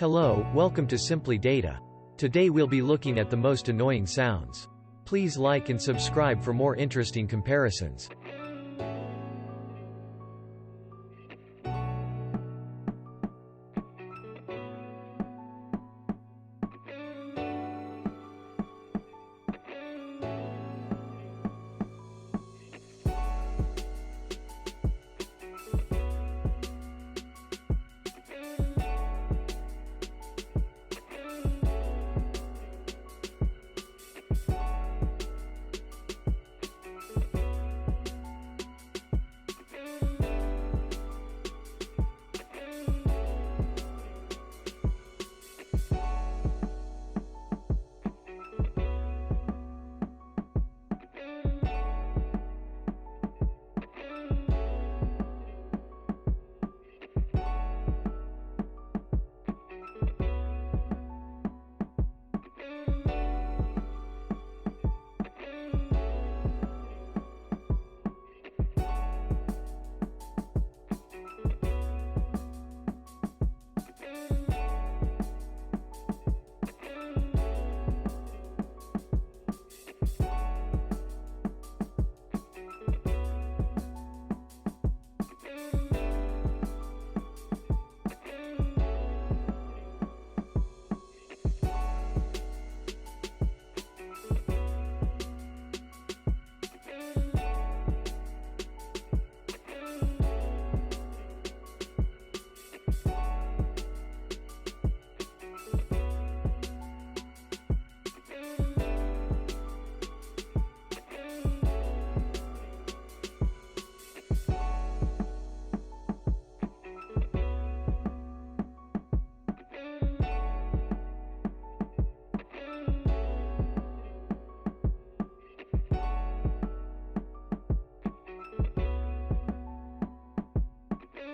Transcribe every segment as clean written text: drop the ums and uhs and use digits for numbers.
Hello, welcome to Simply Data. Today we'll be looking at the most annoying sounds. Please like and subscribe for more interesting comparisons.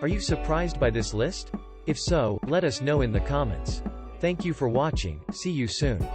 Are you surprised by this list? If so, let us know in the comments. Thank you for watching, see you soon.